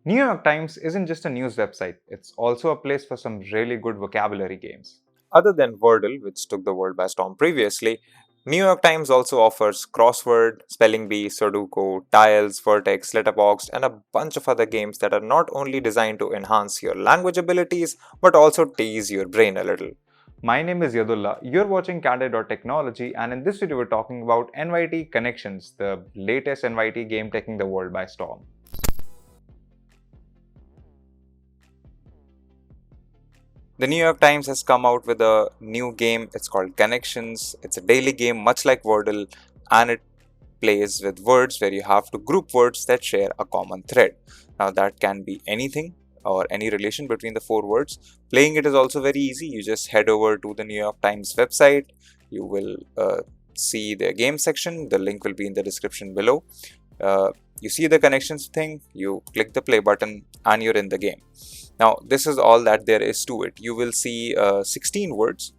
New York Times isn't just a news website, it's also a place for some really good vocabulary games. Other than Wordle, which took the world by storm previously, New York Times also offers crossword, spelling bee, Sudoku, tiles, vertex, letterboxd, and a bunch of other games that are not only designed to enhance your language abilities but also tease your brain a little. My name is Yadullah, you're watching Candid.Technology, and in this video we're talking about NYT Connections, the latest NYT game taking the world by storm. The New York Times has come out with a new game. It's called Connections. It's a daily game much like Wordle, and it plays with words where you have to group words that share a common thread. Now that can be anything or any relation between the four words. Playing it is also very easy. You just head over to the New York Times website. You will see the game section. The link will be in the description below. You see the connections thing, you click the play button and you're in the game. Now this is all that there is to it. You will see 16 words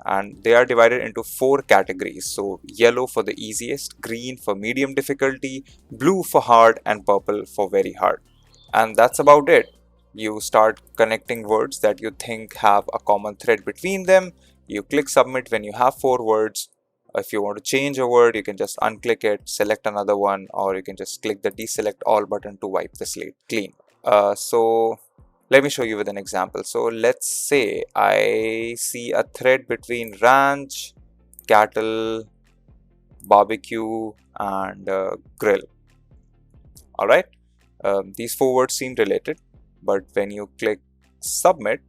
and they are divided into 4 categories. So yellow for the easiest, green for medium difficulty, blue for hard, and purple for very hard. And that's about it. You start connecting words that you think have a common thread between them. You click submit when you have 4 words. If you want to change a word, you can just unclick it, select another one, or you can just click the deselect all button to wipe the slate clean. So let me show you with an example. So let's say I see a thread between ranch, cattle, barbecue, and grill. Alright, these 4 words seem related, but when you click submit,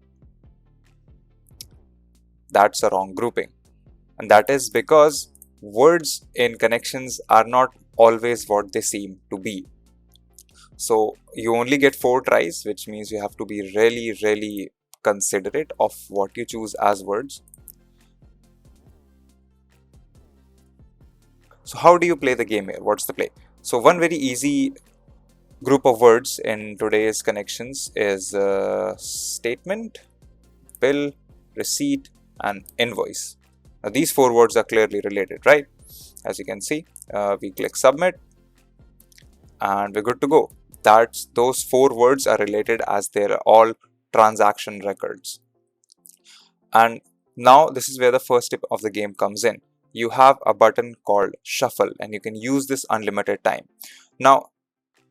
that's a wrong grouping. And that is because words in connections are not always what they seem to be. So you only get 4 tries, which means you have to be really considerate of what you choose as words. So how do you play the game here? What's the play? So one very easy group of words in today's connections is statement, bill, receipt, and invoice. Now these 4 words are clearly related, right? As you can see, we click submit and we're good to go. Those 4 words are related as they're all transaction records. And now this is where the first tip of the game comes in. You have a button called shuffle and you can use this unlimited time. Now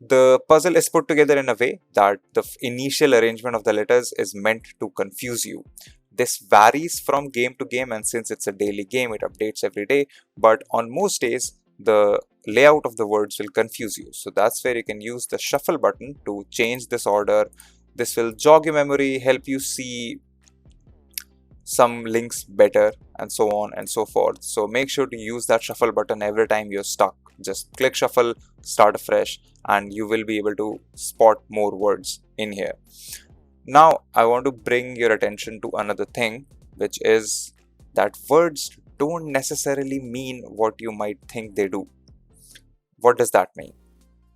the puzzle is put together in a way that the initial arrangement of the letters is meant to confuse you. This varies from game to game, and since it's a daily game, it updates every day. But on most days, the layout of the words will confuse you. So that's where you can use the shuffle button to change this order. This will jog your memory, help you see some links better, and so on and so forth. So make sure to use that shuffle button every time you're stuck. Just click shuffle, start afresh, and you will be able to spot more words in here. Now I want to bring your attention to another thing, which is that words don't necessarily mean what you might think they do. What does that mean?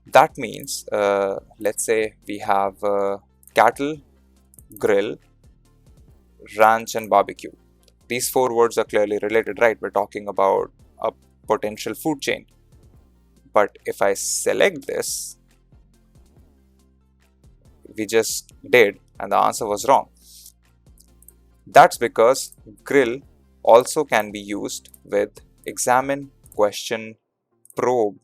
That means, let's say we have cattle, grill, ranch, and barbecue. These 4 words are clearly related, right? We're talking about a potential food chain. But if I select this, we just did, and the answer was wrong. That's because grill also can be used with examine, question, probe,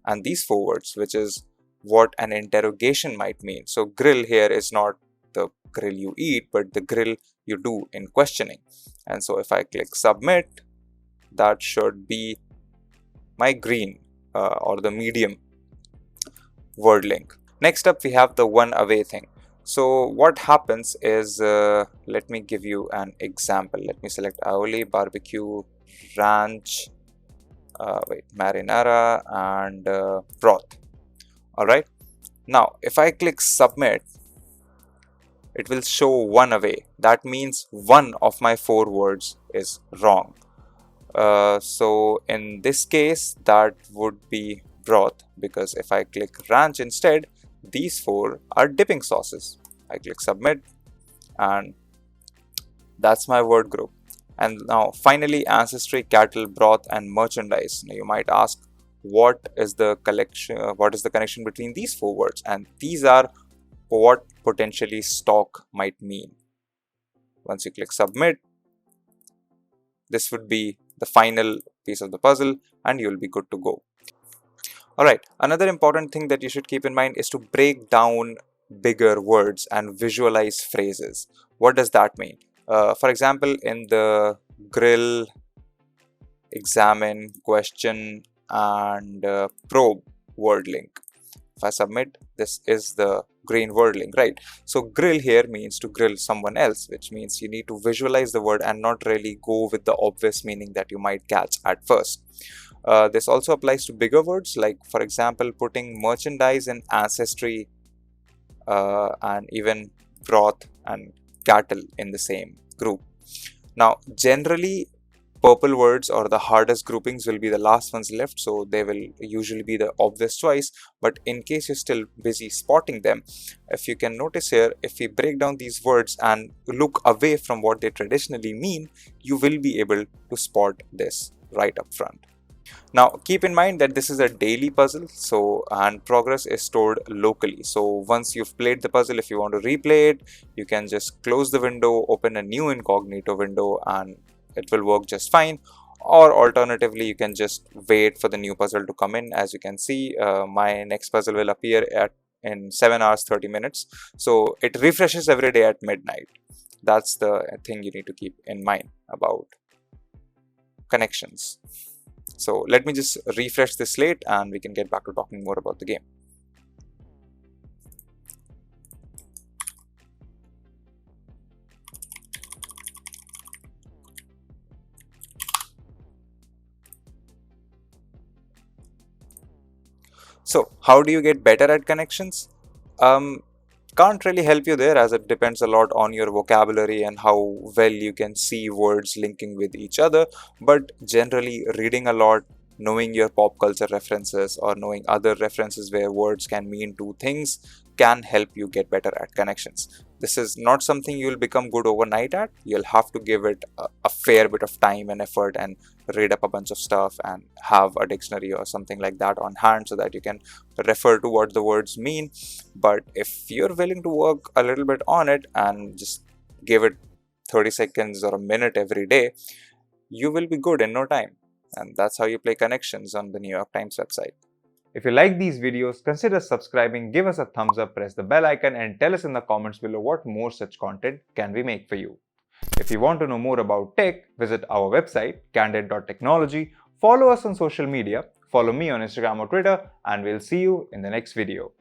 and these 4 words, which is what an interrogation might mean. So grill here is not the grill you eat, but the grill you do in questioning. And so if I click submit, that should be my green or the medium word link. Next up, we have the one away thing. So what happens is, let me give you an example. Let me select aioli, barbecue, ranch, marinara, and broth. Alright, now if I click submit, it will show one away. That means one of my 4 words is wrong. So in this case, that would be broth, because if I click ranch instead, these 4 are dipping sauces. I click submit and that's my word group. And now finally, ancestry, cattle, broth, and merchandise. Now you might ask, what is the connection between these 4 words, and these are what potentially stock might mean. Once you click submit, this would be the final piece of the puzzle and you'll be good to go. Alright, another important thing that you should keep in mind is to break down bigger words and visualize phrases. What does that mean? For example, in the grill, examine, question and probe word link, if I submit, this is the green word link, right? So grill here means to grill someone else, which means you need to visualize the word and not really go with the obvious meaning that you might catch at first. This also applies to bigger words, like for example putting merchandise and ancestry and even broth and cattle in the same group. Now generally purple words or the hardest groupings will be the last ones left, so they will usually be the obvious choice. But in case you're still busy spotting them, if you can notice here, if we break down these words and look away from what they traditionally mean, you will be able to spot this right up front. Now keep in mind that this is a daily puzzle, and progress is stored locally. So once you've played the puzzle, if you want to replay it, you can just close the window, open a new incognito window and it will work just fine. Or alternatively, you can just wait for the new puzzle to come in. As you can see, my next puzzle will appear in 7 hours 30 minutes. So it refreshes every day at midnight. That's the thing you need to keep in mind about connections. So let me just refresh this slate and we can get back to talking more about the game. So how do you get better at connections? Can't really help you there, as it depends a lot on your vocabulary and how well you can see words linking with each other. But generally, reading a lot, knowing your pop culture references or knowing other references where words can mean two things can help you get better at connections. This is not something you'll become good overnight at. You'll have to give it a fair bit of time and effort and read up a bunch of stuff and have a dictionary or something like that on hand so that you can refer to what the words mean. But if you're willing to work a little bit on it and just give it 30 seconds or a minute every day, you will be good in no time. And that's how you play connections on the New York Times website. If you like these videos, consider subscribing, give us a thumbs up, press the bell icon and tell us in the comments below what more such content can we make for you. If you want to know more about tech, visit our website Candid.Technology, follow us on social media, follow me on Instagram or Twitter, and we'll see you in the next video.